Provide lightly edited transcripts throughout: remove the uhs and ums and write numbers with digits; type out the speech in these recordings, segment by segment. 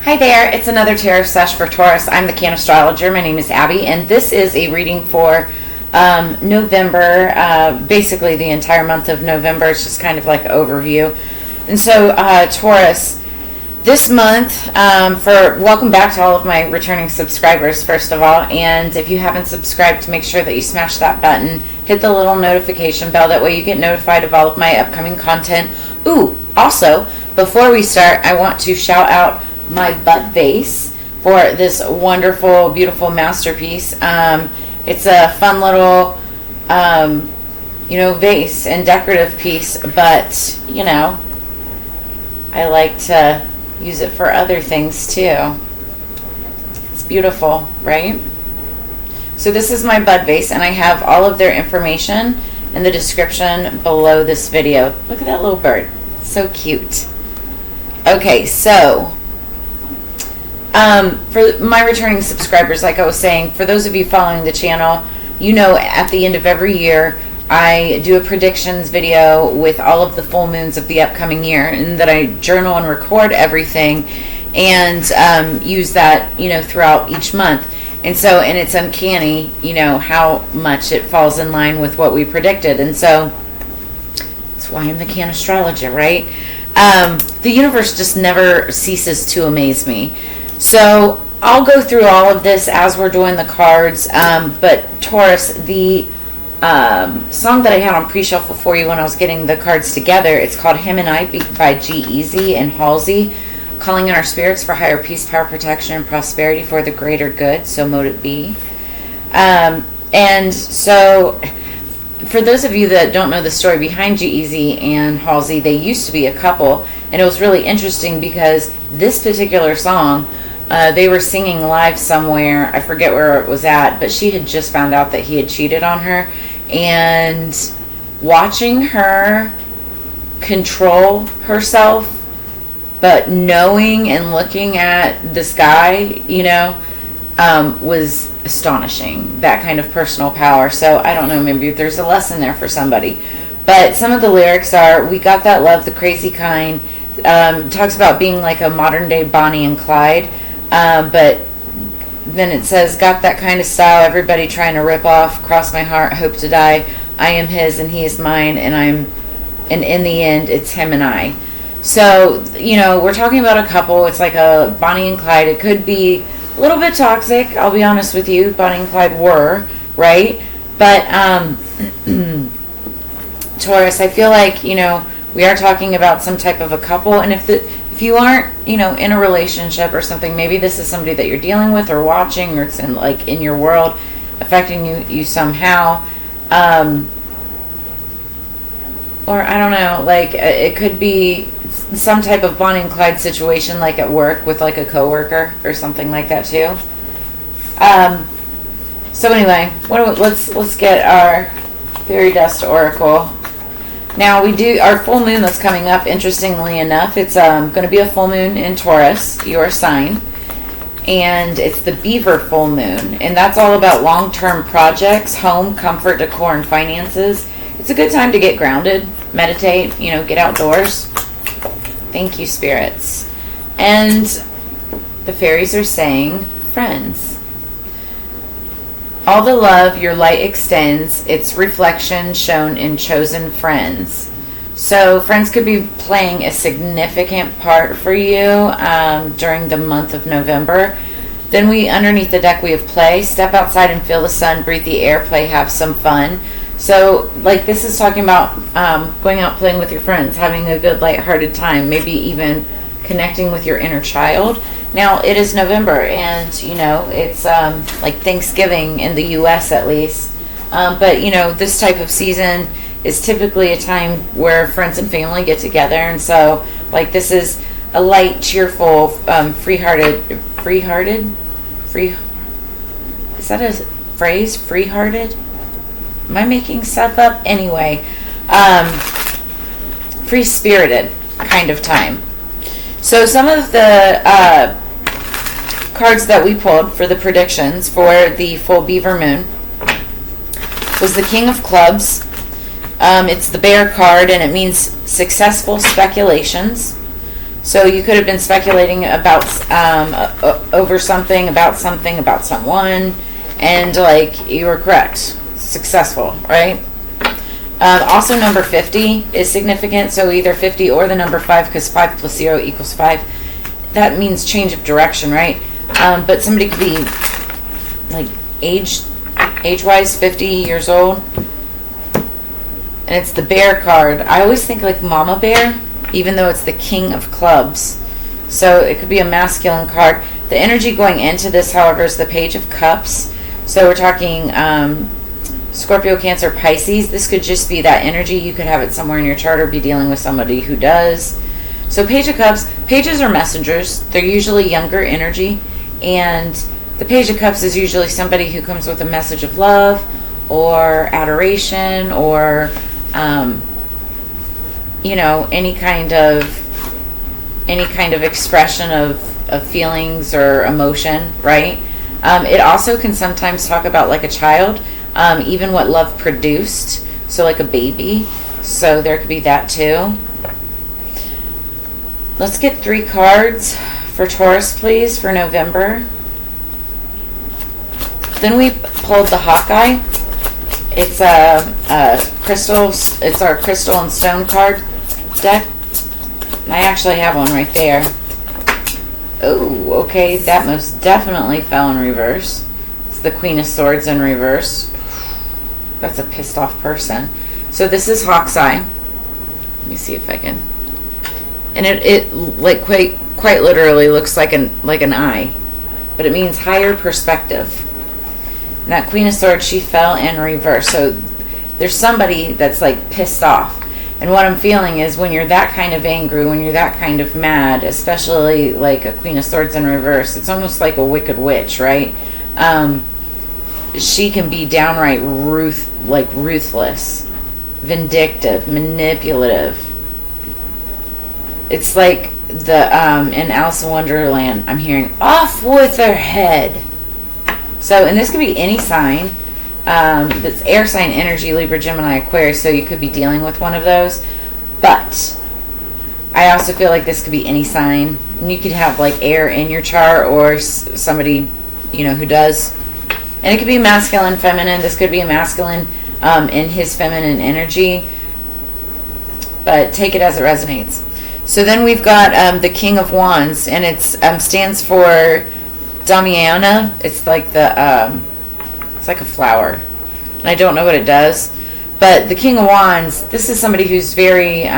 Hi there, it's another tarot sesh for Taurus. I'm the Cannastrologer. My name is Abby, and this is a reading for November, basically the entire month of November. It's just kind of like an overview. And so, Taurus, this month, welcome back to all of my returning subscribers, first of all. And if you haven't subscribed, make sure that you smash that button, hit the little notification bell. That way you get notified of all of my upcoming content. Ooh, also, before we start, I want to shout out my butt vase for this wonderful, beautiful masterpiece. It's a fun little, vase and decorative piece, but, I like to use it for other things too. It's beautiful, right? So this is my bud vase, and I have all of their information in the description below this video. Look at that little bird. So cute. Okay, so for my returning subscribers, like I was saying, for those of you following the channel, at the end of every year, I do a predictions video with all of the full moons of the upcoming year, and that I journal and record everything and use that, throughout each month. And it's uncanny, how much it falls in line with what we predicted. And so that's why I'm the Cannastrologer, right? The universe just never ceases to amaze me. So I'll go through all of this as we're doing the cards. But Taurus, the song that I had on pre-shuffle for you when I was getting the cards together, it's called Him and I by G-Eazy and Halsey, calling in our spirits for higher peace, power, protection, and prosperity for the greater good. So mote it be. And so for those of you that don't know the story behind G-Eazy and Halsey, they used to be a couple, and it was really interesting because this particular song, they were singing live somewhere. I forget where it was at, but she had just found out that he had cheated on her, and watching her control herself, but knowing and looking at this guy, was astonishing. That kind of personal power. So I don't know, maybe there's a lesson there for somebody. But some of the lyrics are, we got that love, the crazy kind. Talks about being like a modern day Bonnie and Clyde. But then it says, got that kind of style, everybody trying to rip off, cross my heart, hope to die. I am his and he is mine, and in the end, it's him and I. So, we're talking about a couple. It's like a Bonnie and Clyde. It could be a little bit toxic, I'll be honest with you. Bonnie and Clyde were, right? But, Taurus, I feel like, we are talking about some type of a couple, and if you aren't, in a relationship or something, maybe this is somebody that you're dealing with or watching, or it's in your world, affecting you somehow, or I don't know, it could be some type of Bonnie and Clyde situation, like at work with like a coworker or something like that too. So anyway, let's get our fairy dust oracle. Now we do our full moon that's coming up. Interestingly enough, it's going to be a full moon in Taurus, your sign, and it's the Beaver full moon, and that's all about long-term projects, home, comfort, decor, and finances. It's a good time to get grounded, meditate, get outdoors. Thank you, spirits. And the fairies are saying, friends. All the love your light extends, its reflection shown in chosen friends. So friends could be playing a significant part for you during the month of November. Then underneath the deck, we have play. Step outside and feel the sun, breathe the air, play, have some fun. So, this is talking about going out playing with your friends, having a good, lighthearted time, maybe even connecting with your inner child. Now, it is November, and, it's like Thanksgiving in the U.S. at least. But, this type of season is typically a time where friends and family get together. And so, this is a light, cheerful, free-hearted? Is that a phrase? Free-hearted? Am I making stuff up? Anyway, free-spirited kind of time. So some of the cards that we pulled for the predictions for the full Beaver moon was the King of Clubs. It's the Bear card, and it means successful speculations. So you could have been speculating about over something, about someone, and like you were correct, successful, right? Also, number 50 is significant. So either 50 or the number 5, because 5 plus 0 equals 5. That means change of direction, right? But somebody could be like age-wise 50 years old, and it's the bear card. I always think like mama bear, even though it's the king of clubs. So it could be a masculine card. The energy going into this, however, is the page of cups. So we're talking Scorpio, Cancer, Pisces. This could just be that energy. You could have it somewhere in your chart or be dealing with somebody who does. So page of cups, pages are messengers. They're usually younger energy, and the page of cups is usually somebody who comes with a message of love or adoration or any kind of expression of feelings or emotion, right? It also can sometimes talk about like a child, even what love produced, so like a baby. So there could be that too. Let's get 3 cards for Taurus, please, for November. Then we pulled the Hawkeye. It's a crystal. It's our crystal and stone card deck. I actually have one right there. Oh, okay. That most definitely fell in reverse. It's the Queen of Swords in reverse. That's a pissed off person. So this is Hawk's Eye. Let me see if I can. And it like quite literally looks like an eye, but it means higher perspective. And that Queen of Swords, she fell in reverse. So there's somebody that's like pissed off. And what I'm feeling is when you're that kind of angry, when you're that kind of mad, especially like a Queen of Swords in reverse, it's almost like a wicked witch, right? She can be downright ruthless, vindictive, manipulative. It's like the in Alice in Wonderland, I'm hearing off with her head. So, and this could be any sign. That's air sign energy, Libra, Gemini, Aquarius, so you could be dealing with one of those. But I also feel like this could be any sign. And you could have like air in your chart or somebody, who does. And it could be masculine, feminine. This could be a masculine in his feminine energy. But take it as it resonates. So then we've got the King of Wands, and it stands for Damiana. It's like it's like a flower, and I don't know what it does. But the King of Wands, this is somebody who's very,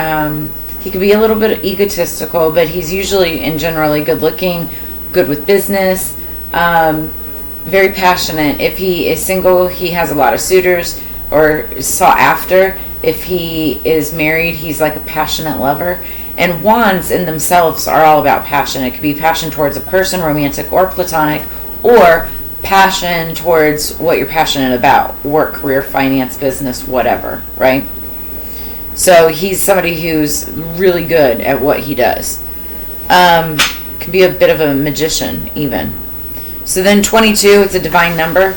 he could be a little bit egotistical, but he's usually and generally good looking, good with business, very passionate. If he is single, he has a lot of suitors or sought after. If he is married, he's like a passionate lover. And wands in themselves are all about passion. It could be passion towards a person, romantic or platonic, or passion towards what you're passionate about, work, career, finance, business, whatever, right? So he's somebody who's really good at what he does. Can be a bit of a magician even. So then 22, it's a divine number,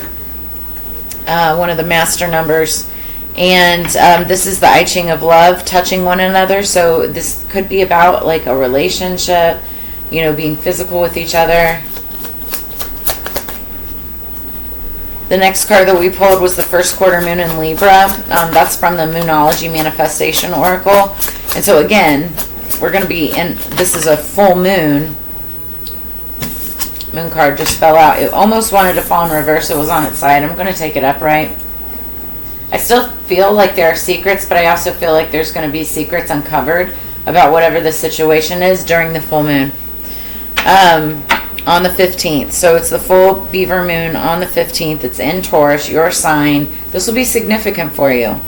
one of the master numbers. And this is the I Ching of love, touching one another. So this could be about like a relationship, being physical with each other. The next card that we pulled was the first quarter moon in Libra. That's from the Moonology Manifestation Oracle. And so again, we're going to be in, this is a full moon. Moon card just fell out. It almost wanted to fall in reverse. It was on its side. I'm going to take it upright. I still feel like there are secrets, but I also feel like there's going to be secrets uncovered about whatever the situation is during the full moon. On the 15th. So it's the full beaver moon on the 15th. It's in Taurus, your sign. This will be significant for you.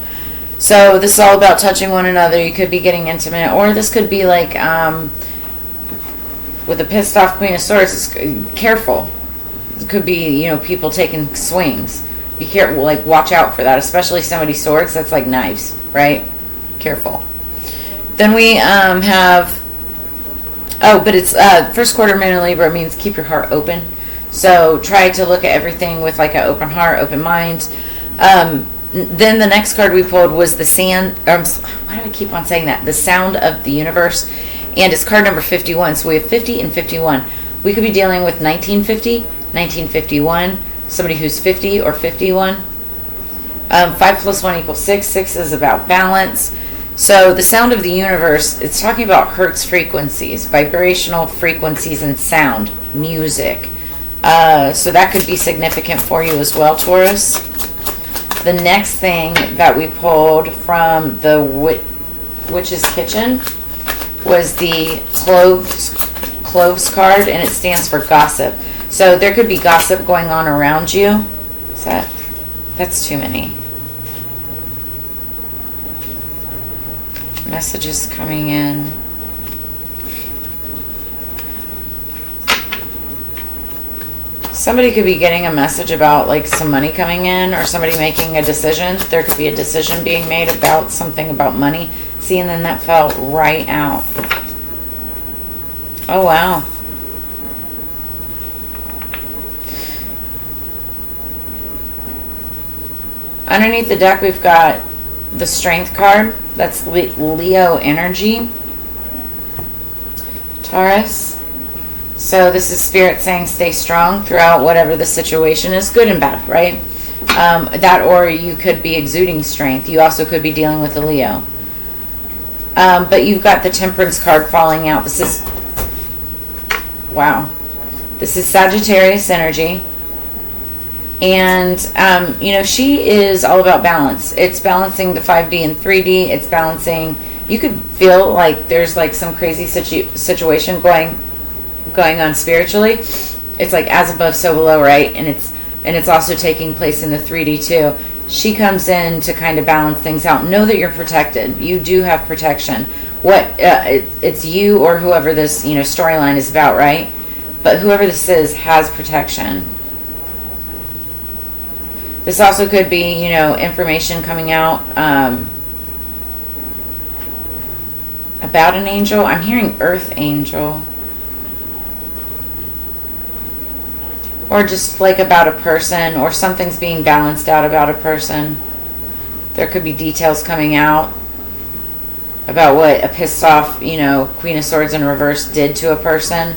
So this is all about touching one another. You could be getting intimate, or this could be like with a pissed off Queen of Swords. Careful. It could be, people taking swings. Be careful, like watch out for that, especially somebody's swords. That's like knives, right? Careful. Then we have, but it's first quarter moon in Libra means keep your heart open. So try to look at everything with like an open heart, open mind. Then the next card we pulled was the why do I keep on saying that? The Sound of the Universe. And it's card number 51. So we have 50 and 51. We could be dealing with 1950, 1951, somebody who's 50 or 51. 5 plus 1 equals 6. 6 is about balance. So the sound of the universe, it's talking about hertz frequencies, vibrational frequencies and sound, music. So that could be significant for you as well, Taurus. The next thing that we pulled from the Witch's Kitchen was the cloves card, and it stands for gossip. So there could be gossip going on around you. That's too many messages coming in. Somebody could be getting a message about like some money coming in, or somebody making a decision. There could be a decision being made about something about money. See, and then that fell right out. Oh, wow. Underneath the deck, we've got the Strength card. That's Leo energy. Taurus. So this is Spirit saying stay strong throughout whatever the situation is, good and bad, right? That, or you could be exuding strength. You also could be dealing with a Leo. But you've got the Temperance card falling out. This is, wow. This is Sagittarius energy. And, she is all about balance. It's balancing the 5D and 3D. It's balancing, you could feel like there's like some crazy situation going on spiritually. It's like as above, so below, right? And it's also taking place in the 3D too. She comes in to kind of balance things out. Know that you're protected. You do have protection. It's you or whoever this storyline is about, right? But whoever this is has protection. This also could be information coming out about an angel. I'm hearing Earth Angel. Or just like about a person, or something's being balanced out about a person. There could be details coming out about what a pissed off, Queen of Swords in reverse did to a person.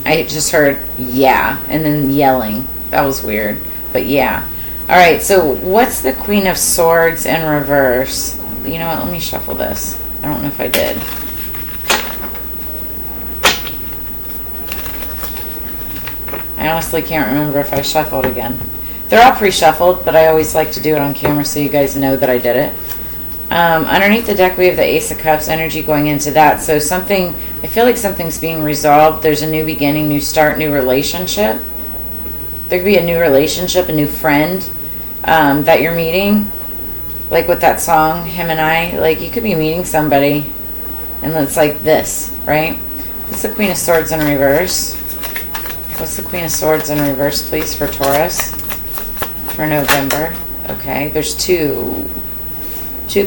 I just heard, yeah, and then yelling. That was weird, but yeah. All right, so what's the Queen of Swords in reverse? You know what, let me shuffle this. I don't know if I did. I honestly can't remember if I shuffled again. They're all pre-shuffled, but I always like to do it on camera so you guys know that I did it. Underneath the deck, we have the Ace of Cups energy going into that. So I feel like something's being resolved. There's a new beginning, new start, new relationship. There could be a new relationship, a new friend that you're meeting. Like with that song, Him and I. Like you could be meeting somebody and it's like this, right? It's the Queen of Swords in reverse. What's the Queen of Swords in reverse, please, for Taurus for November? Okay, there's two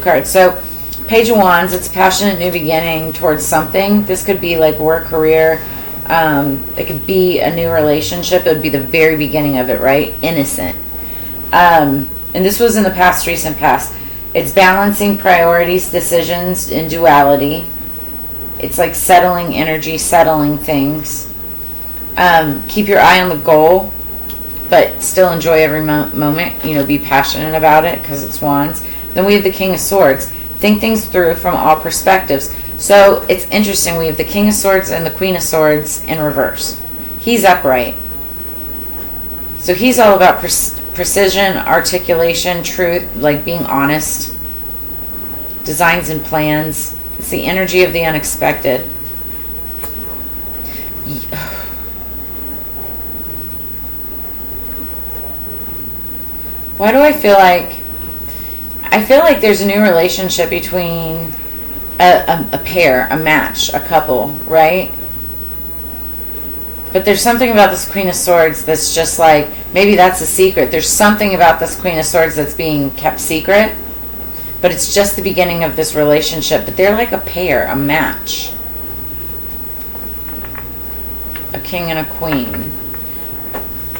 cards. So, Page of Wands, it's passionate new beginning towards something. This could be like work, career. It could be a new relationship. It would be the very beginning of it, right? Innocent. And this was in the past, recent past. It's balancing priorities, decisions, in duality. It's like settling energy, settling things. Keep your eye on the goal, but still enjoy every moment. Be passionate about it because it's Wands. Then we have the King of Swords. Think things through from all perspectives. So it's interesting. We have the King of Swords and the Queen of Swords in reverse. He's upright. So he's all about precision, articulation, truth, like being honest, designs and plans. It's the energy of the unexpected. Why do I feel like there's a new relationship between a pair, a match, a couple, right? But there's something about this Queen of Swords that's just like, maybe that's a secret. There's something about this Queen of Swords that's being kept secret, but it's just the beginning of this relationship. But they're like a pair, a match. A king and a queen.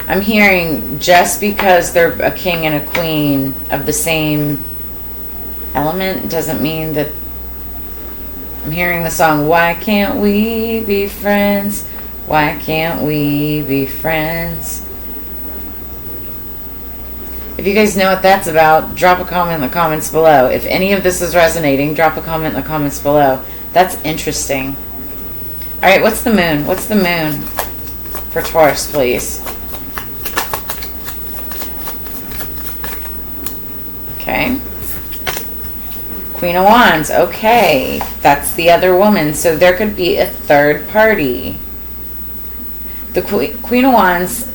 I'm hearing just because they're a king and a queen of the same element doesn't mean that I'm hearing the song, Why Can't We Be Friends? Why can't we be friends? If you guys know what that's about, drop a comment in the comments below. If any of this is resonating, drop a comment in the comments below. That's interesting. Alright, what's the moon? What's the moon for Taurus, please? Okay. Queen of Wands. Okay. That's the other woman. So there could be a third party. The Queen of Wands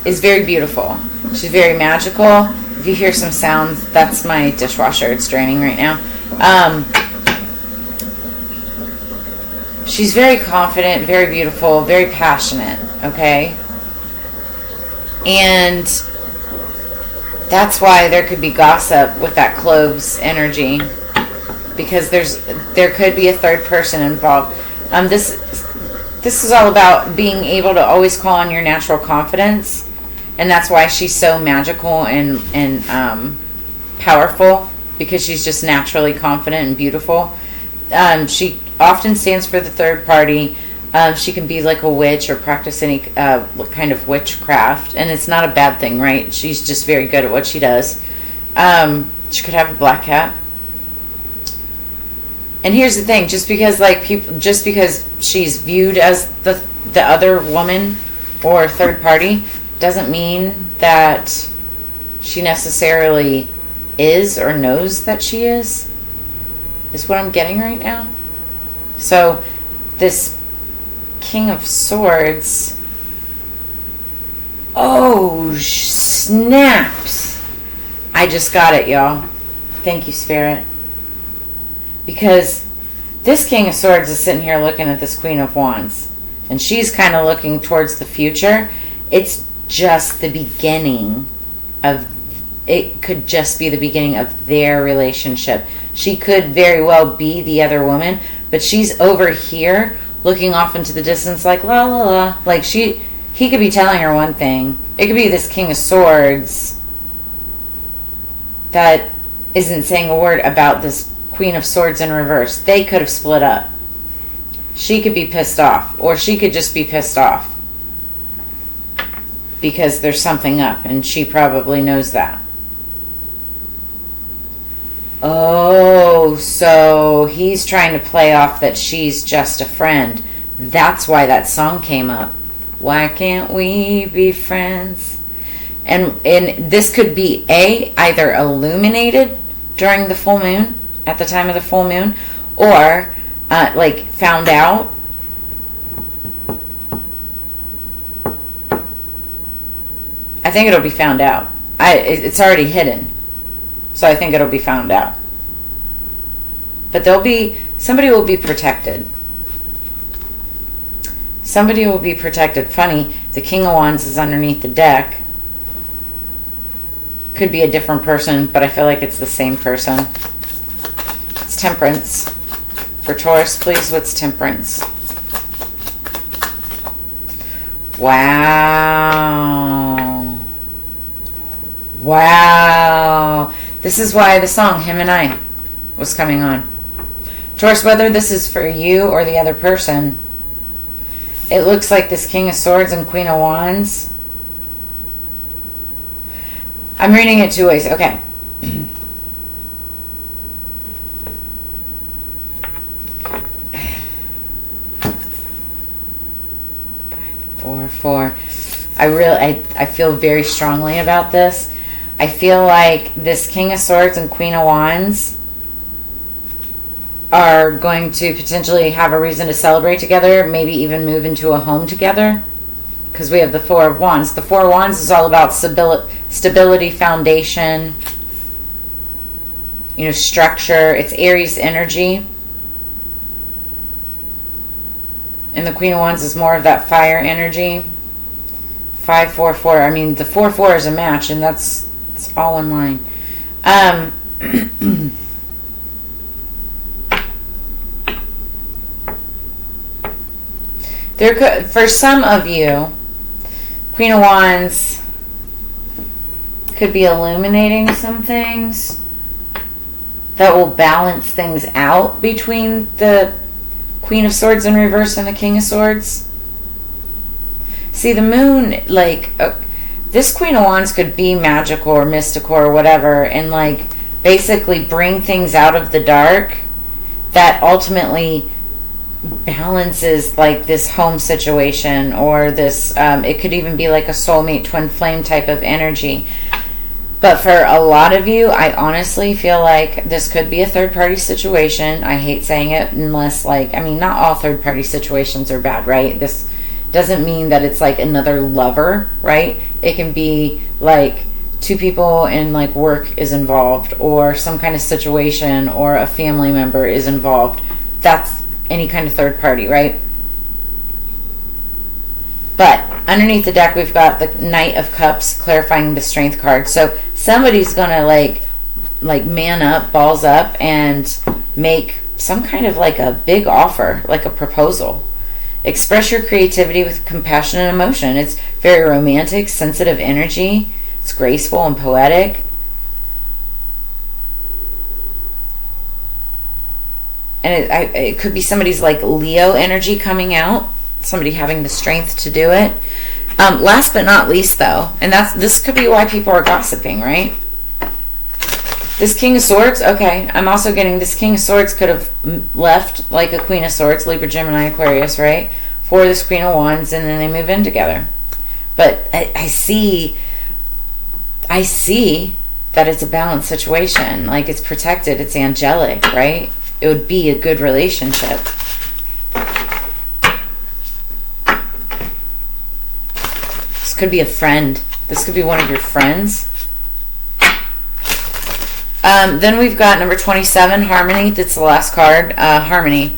is very beautiful. She's very magical. If you hear some sounds, that's my dishwasher. It's draining right now. She's very confident, very beautiful, very passionate, okay? And that's why there could be gossip with that cloves energy, because there could be a third person involved. This is all about being able to always call on your natural confidence, and that's why she's so magical and powerful, because she's just naturally confident and beautiful. She often stands for the third party. She can be like a witch or practice any kind of witchcraft, and it's not a bad thing, right? She's just very good at what she does. She could have a black cat. And here's the thing: just because she's viewed as the other woman or third party, doesn't mean that she necessarily is or knows that she is what I'm getting right now. So this King of Swords, oh snaps, I just got it, y'all. Thank you, Spirit. Because this King of Swords is sitting here looking at this Queen of Wands, and she's kind of looking towards the future. It's just the beginning of, it could just be the beginning of their relationship. She could very well be the other woman, but she's over here looking off into the distance like la la la. Like he could be telling her one thing. It could be this King of Swords that isn't saying a word about this Queen of Swords in reverse. They could have split up. She could be pissed off, or she could just be pissed off because there's something up, and she probably knows that. Oh, so he's trying to play off that she's just a friend. That's why that song came up. Why can't we be friends? And this could be either illuminated during the full moon, at the time of the full moon, or like found out. I think it'll be found out. It's already hidden. So I think it'll be found out. But somebody will be protected. Somebody will be protected. Funny, the King of Wands is underneath the deck. Could be a different person, but I feel like it's the same person. It's Temperance. For Taurus, please, what's Temperance? Wow. Wow. This is why the song, Him and I, was coming on. Taurus, whether this is for you or the other person, it looks like this King of Swords and Queen of Wands. I'm reading it two ways. Okay. 4. I feel very strongly about this. I feel like this King of Swords and Queen of Wands are going to potentially have a reason to celebrate together, maybe even move into a home together, because we have the Four of Wands. The Four of Wands is all about stability, foundation, structure. It's Aries energy. And the Queen of Wands is more of that fire energy. 5, 4, 4. I mean, the 4, 4 is a match, and it's all in line. There could, for some of you, Queen of Wands could be illuminating some things that will balance things out between the Queen of Swords in reverse and the King of Swords. See, the moon, like, this Queen of Wands could be magical or mystical or whatever, and, like, basically bring things out of the dark that ultimately balances, like, this home situation, or this, it could even be like a soulmate twin flame type of energy. But for a lot of you, I honestly feel like this could be a third-party situation. I hate saying it unless, like, I mean, not all third-party situations are bad, right? This doesn't mean that it's like another lover, right? It can be like two people and like work is involved, or some kind of situation, or a family member is involved. That's any kind of third party, right? But underneath the deck, we've got the Knight of Cups, clarifying the Strength card. So somebody's gonna like man up, balls up, and make some kind of like a big offer, like a proposal. Express your creativity with compassion and emotion. It's very romantic, sensitive energy. It's graceful and poetic. And it could be somebody's like Leo energy coming out. Somebody having the strength to do it. Last but not least, though, and this could be why people are gossiping, right? This King of Swords, okay, I'm also getting this King of Swords could have left like a Queen of Swords, Libra, Gemini, Aquarius, right? For this Queen of Wands, and then they move in together. But I see that it's a balanced situation. Like, it's protected, it's angelic, right? It would be a good relationship. This could be a friend. This could be one of your friends. Then we've got number 27, Harmony. That's the last card. Harmony.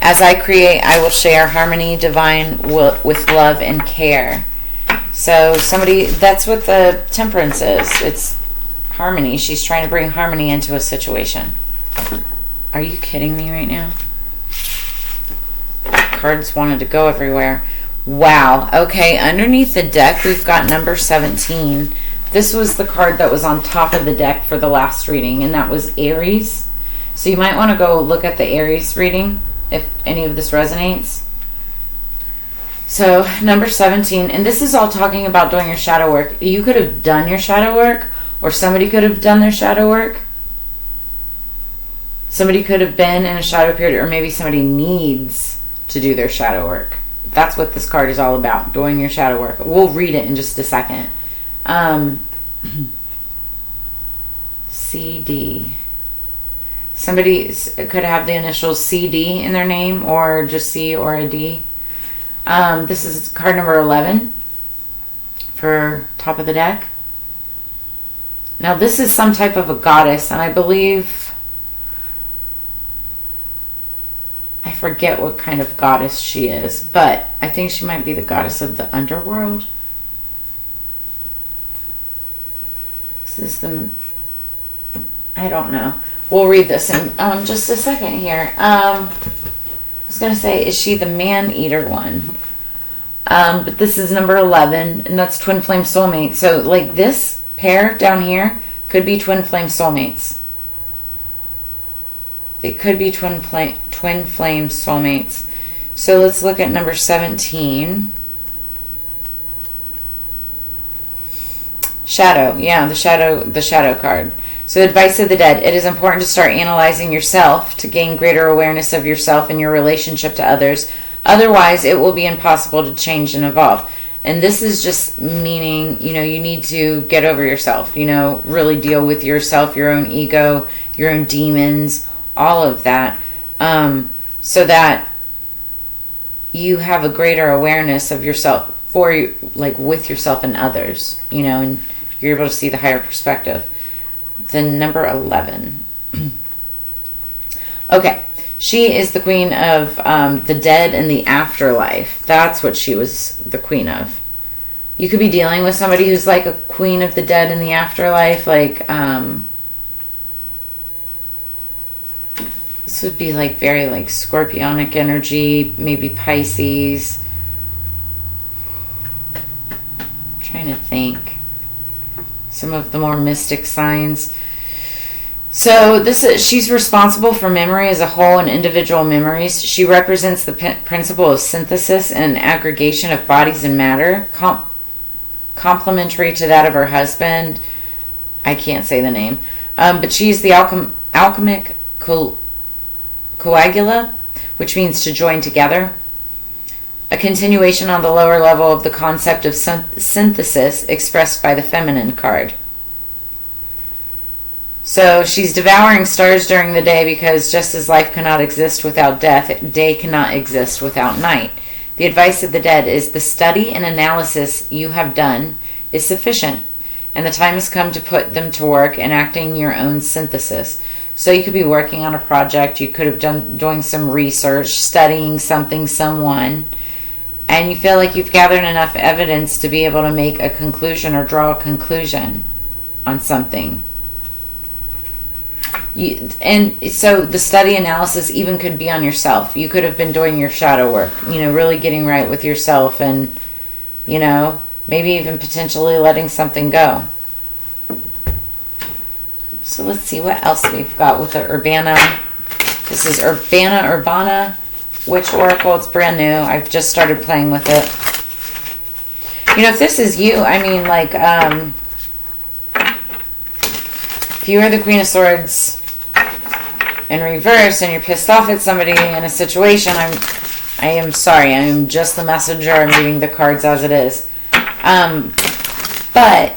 As I create, I will share harmony divine with love and care. So somebody, that's what the Temperance is. It's harmony. She's trying to bring harmony into a situation. Are you kidding me right now? Cards wanted to go everywhere. Wow. Okay, underneath the deck, we've got number 17. This was the card that was on top of the deck for the last reading, and that was Aries. So you might want to go look at the Aries reading if any of this resonates. So number 17, and this is all talking about doing your shadow work. You could have done your shadow work, or somebody could have done their shadow work. Somebody could have been in a shadow period, or maybe somebody needs to do their shadow work. That's what this card is all about, doing your shadow work. We'll read it in just a second. CD. Somebody could have the initials CD in their name, or just C or a D. This is card number 11 for top of the deck. Now this is some type of a goddess, and I believe, I forget what kind of goddess she is, but I think she might be the goddess of the underworld. Is this the, I don't know. We'll read this in just a second here. I was going to say, is she the man-eater one? But this is number 11, and that's twin flame soulmate. So, like, this pair down here could be twin flame soulmates. They could be twin flame soulmates. So let's look at number 17. Shadow. Yeah, the shadow card. So advice of the dead. It is important to start analyzing yourself to gain greater awareness of yourself and your relationship to others. Otherwise, it will be impossible to change and evolve. And this is just meaning, you need to get over yourself, really deal with yourself, your own ego, your own demons, all of that, so that you have a greater awareness of yourself with yourself and others, and you're able to see the higher perspective. Then number 11. Okay, she is the queen of the dead and the afterlife. That's what she was the queen of. You could be dealing with somebody who's like a queen of the dead and the afterlife, like this would be like very like scorpionic energy, maybe Pisces. I'm trying to think. Some of the more mystic signs. So she's responsible for memory as a whole and individual memories. She represents the principle of synthesis and aggregation of bodies and matter, complementary to that of her husband. I can't say the name. But she's the alchemic coagula, which means to join together. A continuation on the lower level of the concept of synthesis expressed by the feminine card. So she's devouring stars during the day because just as life cannot exist without death, day cannot exist without night. The advice of the dead is the study and analysis you have done is sufficient, and the time has come to put them to work enacting your own synthesis. So you could be working on a project, you could have doing some research, studying something, someone, and you feel like you've gathered enough evidence to be able to make a conclusion or draw a conclusion on something. And so the study analysis even could be on yourself. You could have been doing your shadow work, really getting right with yourself, and maybe even potentially letting something go. So let's see what else we've got with the Urbana. This is Urbana Witch Oracle. It's brand new. I've just started playing with it. If this is you, if you are the Queen of Swords in reverse and you're pissed off at somebody in a situation, I am sorry. I am just the messenger. I'm reading the cards as it is. But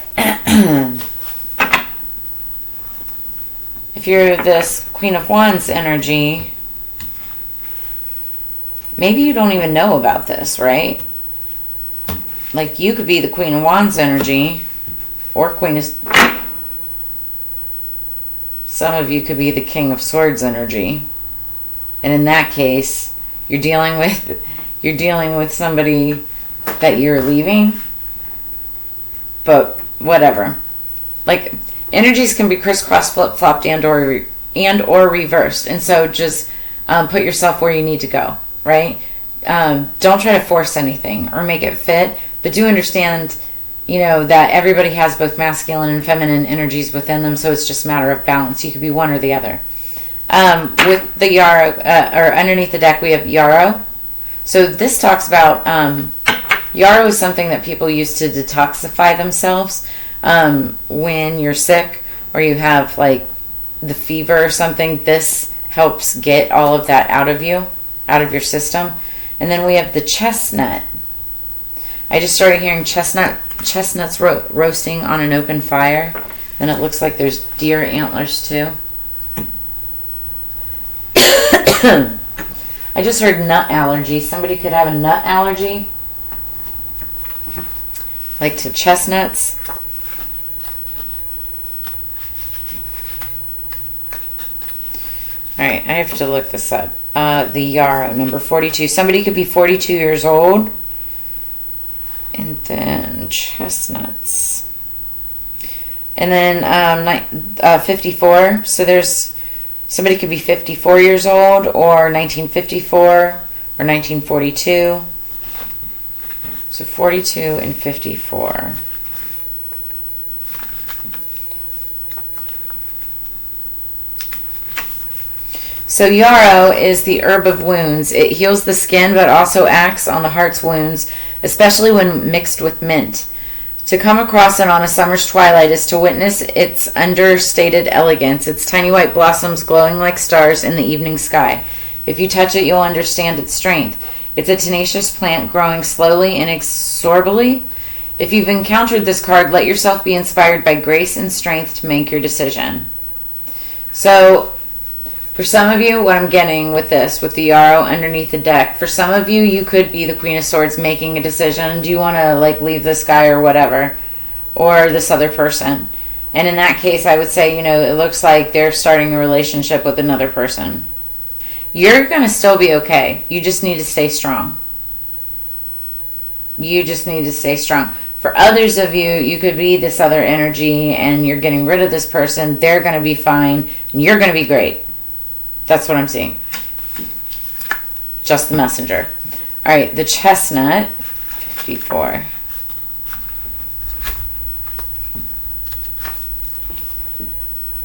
if you're this Queen of Wands energy, maybe you don't even know about this, right? Like, you could be the Queen of Wands energy, or Queen of... Some of you could be the King of Swords energy. And in that case, you're dealing with somebody that you're leaving. But whatever. Like, energies can be crisscross, flip-flopped, and or reversed. And so just put yourself where you need to go, right? Don't try to force anything or make it fit, but do understand, that everybody has both masculine and feminine energies within them, so it's just a matter of balance. You could be one or the other. With the yarrow, or underneath the deck, we have yarrow. So this talks about, yarrow is something that people use to detoxify themselves when you're sick or you have, like, the fever or something. This helps get all of that out of you, out of your system. And then we have the chestnut. I just started hearing chestnuts roasting on an open fire. And it looks like there's deer antlers too. I just heard nut allergy. Somebody could have a nut allergy, like to chestnuts. All right, I have to look this up. The yarrow, number 42. Somebody could be 42 years old. And then chestnuts. And then 54. So there's somebody could be 54 years old, or 1954, or 1942. So 42 and 54. So yarrow is the herb of wounds. It heals the skin, but also acts on the heart's wounds, especially when mixed with mint. To come across it on a summer's twilight is to witness its understated elegance, its tiny white blossoms glowing like stars in the evening sky. If you touch it, you'll understand its strength. It's a tenacious plant growing slowly and inexorably. If you've encountered this card, let yourself be inspired by grace and strength to make your decision. So, for some of you, what I'm getting with this, with the yarrow underneath the deck, for some of you, you could be the Queen of Swords making a decision. Do you want to, leave this guy or whatever, or this other person? And in that case, I would say, it looks like they're starting a relationship with another person. You're going to still be okay. You just need to stay strong. You just need to stay strong. For others of you, you could be this other energy and you're getting rid of this person. They're going to be fine and you're going to be great. That's what I'm seeing. Just the messenger. All right, the chestnut, 54.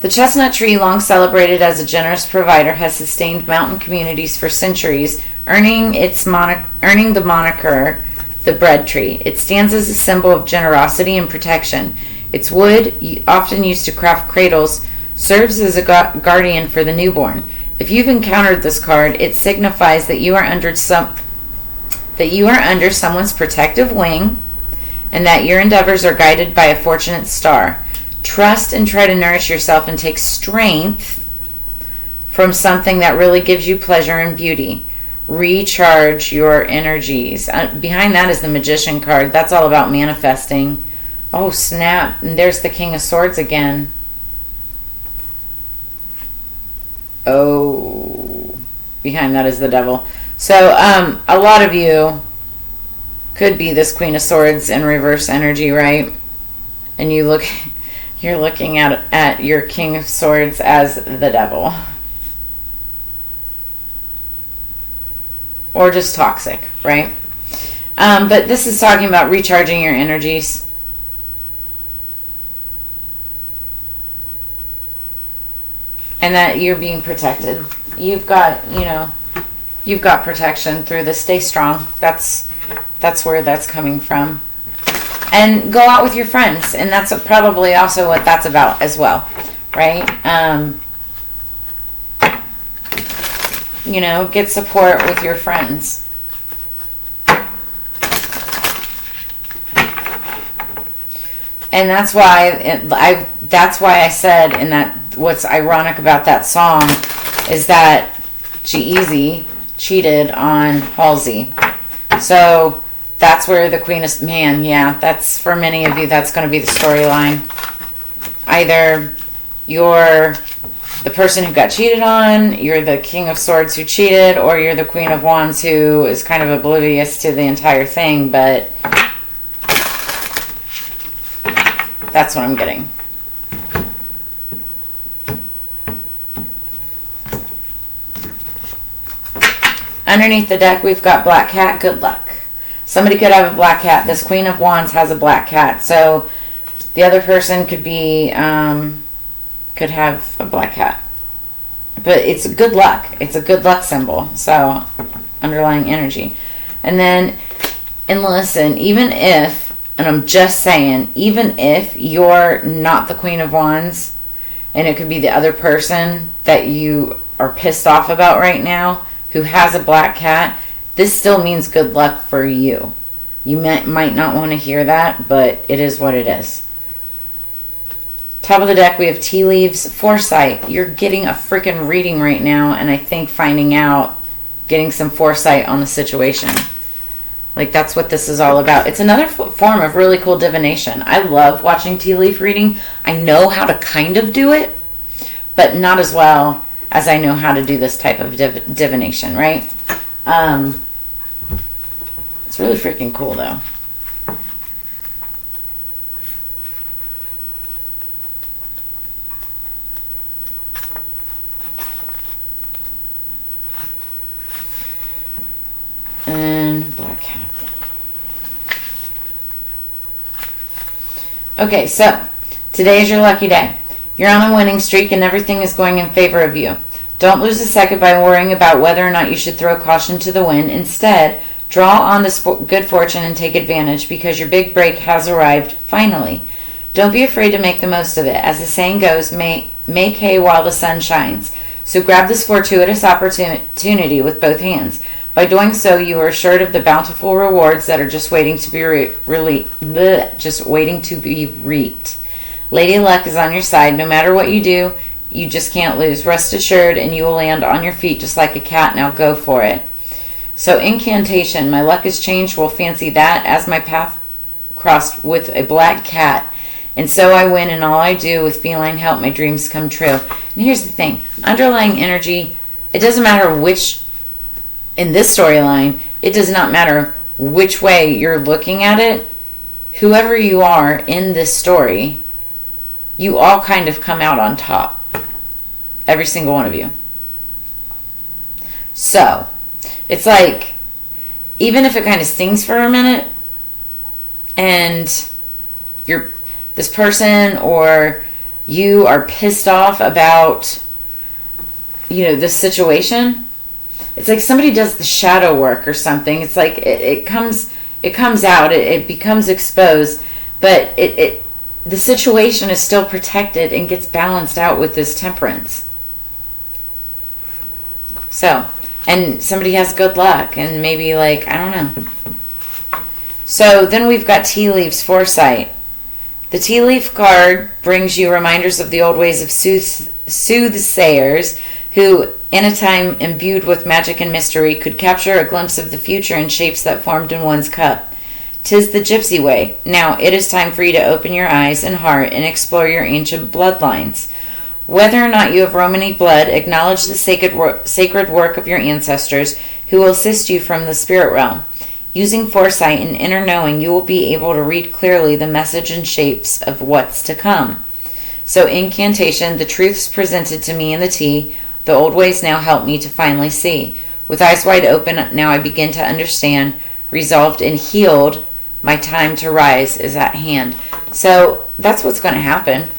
The chestnut tree, long celebrated as a generous provider, has sustained mountain communities for centuries, earning the moniker the bread tree. It stands as a symbol of generosity and protection. Its wood, often used to craft cradles, serves as a guardian for the newborn. If you've encountered this card, it signifies that you are under someone's protective wing, and that your endeavors are guided by a fortunate star. Trust and try to nourish yourself and take strength from something that really gives you pleasure and beauty. Recharge your energies. Behind that is the Magician card. That's all about manifesting. Oh, snap. And there's the King of Swords again. Oh. Behind that is the Devil. So, a lot of you could be this Queen of Swords in reverse energy, right? And you're looking at your King of Swords as the Devil. Or just toxic, right? But this is talking about recharging your energies. And that you're being protected. You've got protection through this. Stay strong. That's where that's coming from. And go out with your friends. And that's probably also what that's about as well, right? Get support with your friends. And that's why I said in that, what's ironic about that song is that G-Eazy cheated on Halsey. So that's where the Queen of... Man, yeah, that's for many of you, that's going to be the storyline. Either you're the person who got cheated on, you're the King of Swords who cheated, or you're the Queen of Wands who is kind of oblivious to the entire thing, but that's what I'm getting. Underneath the deck, we've got Black Cat, good luck. Somebody could have a black cat. This Queen of Wands has a black cat, so the other person could be... could have a black cat. But it's good luck. It's a good luck symbol. So, underlying energy. And listen, even if, and I'm just saying, even if you're not the Queen of Wands, and it could be the other person that you are pissed off about right now, who has a black cat, this still means good luck for you. You might not want to hear that, but it is what it is. Top of the deck, we have tea leaves, foresight. You're getting a freaking reading right now, and I think finding out, getting some foresight on the situation. Like, that's what this is all about. It's another form of really cool divination. I love watching tea leaf reading. I know how to kind of do it, but not as well as I know how to do this type of divination, right? It's really freaking cool, though. And black cat. Okay, so today is your lucky day. You're on a winning streak and everything is going in favor of you. Don't lose a second by worrying about whether or not you should throw caution to the wind. Instead, draw on this good fortune and take advantage because your big break has arrived finally. Don't be afraid to make the most of it. As the saying goes, make hay while the sun shines. So grab this fortuitous opportunity with both hands. By doing so, you are assured of the bountiful rewards that are just waiting to be reaped. Lady Luck is on your side. No matter what you do, you just can't lose. Rest assured, and you will land on your feet just like a cat. Now go for it. So, incantation. My luck has changed. Will fancy that as my path crossed with a black cat. And so I win in all I do with feline help. My dreams come true. And here's the thing. Underlying energy, it doesn't matter which... In this storyline, it does not matter which way you're looking at it. Whoever you are in this story, you all kind of come out on top. Every single one of you. So, it's like, even if it kind of stings for a minute, and this person or you are pissed off about, this situation. It's like somebody does the shadow work or something. It's like it comes out, it becomes exposed, but the situation is still protected and gets balanced out with this temperance. So, and somebody has good luck, and maybe I don't know. So then we've got tea leaves, foresight. The tea leaf card brings you reminders of the old ways of soothsayers who, in a time imbued with magic and mystery, could capture a glimpse of the future in shapes that formed in one's cup. 'Tis the gypsy way. Now it is time for you to open your eyes and heart and explore your ancient bloodlines. Whether or not you have Romany blood, acknowledge the sacred work of your ancestors who will assist you from the spirit realm. Using foresight and inner knowing, you will be able to read clearly the message and shapes of what's to come. So incantation, the truths presented to me in the tea, the old ways now help me to finally see. With eyes wide open, now I begin to understand. Resolved and healed, my time to rise is at hand. So that's what's going to happen.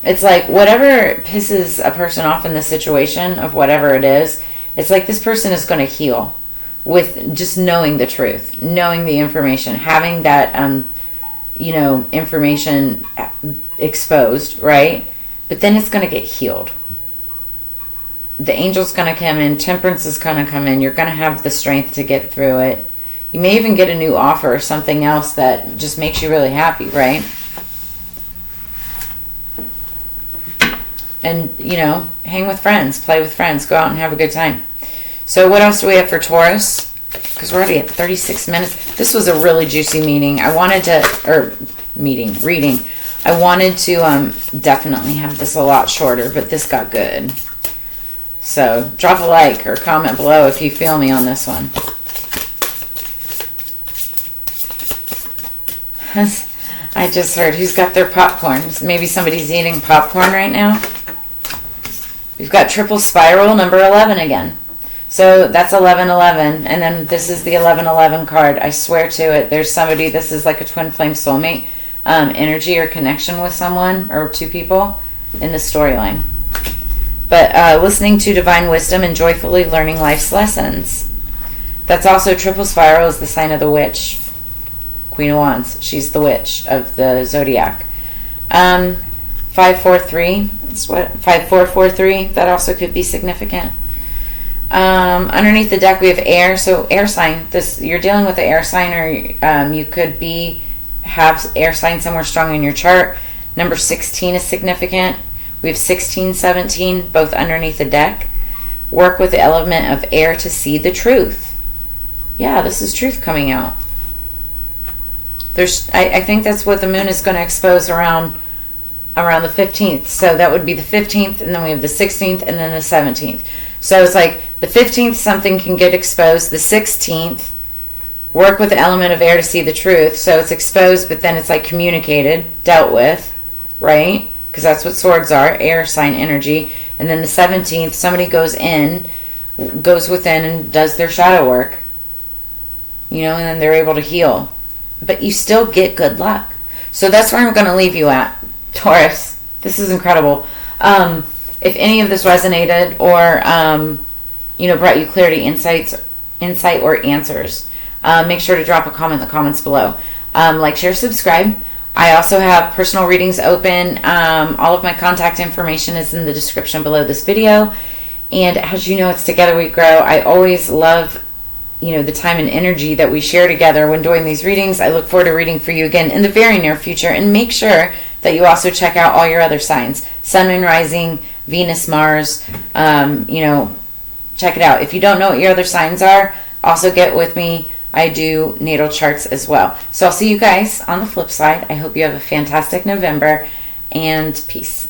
It's like whatever pisses a person off in the situation of whatever it is, it's like this person is going to heal with just knowing the truth, knowing the information, having that, information exposed, right? But then it's going to get healed. The angel's going to come in, temperance is going to come in, you're going to have the strength to get through it. You may even get a new offer or something else that just makes you really happy, right? And, hang with friends, play with friends, go out and have a good time. So what else do we have for Taurus? Because we're already at 36 minutes. This was a really juicy reading. I wanted to definitely have this a lot shorter, but this got good. So drop a like or comment below if you feel me on this one. I just heard who's got their popcorn. Maybe somebody's eating popcorn right now. We've got triple spiral number 11 again. So that's 1111, and then this is the 1111 card. I swear to it, there's somebody, this is like a twin flame soulmate energy or connection with someone or two people in the storyline. But listening to divine wisdom and joyfully learning life's lessons. That's also triple spiral is the sign of the witch. Queen of Wands. She's the witch of the Zodiac. 543. That's what 5443. That also could be significant. Underneath the deck we have air. So air sign. This you're dealing with the air sign, or you could have air sign somewhere strong in your chart. Number 16 is significant. We have 16, 17, both underneath the deck. Work with the element of air to see the truth. Yeah, this is truth coming out. I think that's what the moon is going to expose around the 15th. So that would be the 15th, and then we have the 16th, and then the 17th. So it's like the 15th, something can get exposed. The 16th, work with the element of air to see the truth. So it's exposed, but then it's like communicated, dealt with, right? Because that's what swords are, air sign energy. And then the 17th, somebody goes within and does their shadow work. And then they're able to heal. But you still get good luck. So that's where I'm going to leave you at, Taurus. This is incredible. If any of this resonated or, brought you clarity, insight, or answers, make sure to drop a comment in the comments below. Like, share, subscribe. I also have personal readings open. All of my contact information is in the description below this video. And as you know, it's Together We Grow. I always love the time and energy that we share together when doing these readings. I look forward to reading for you again in the very near future. And make sure that you also check out all your other signs. Sun, Moon, Rising, Venus, Mars. Check it out. If you don't know what your other signs are, also get with me. I do natal charts as well. So I'll see you guys on the flip side. I hope you have a fantastic November, and peace.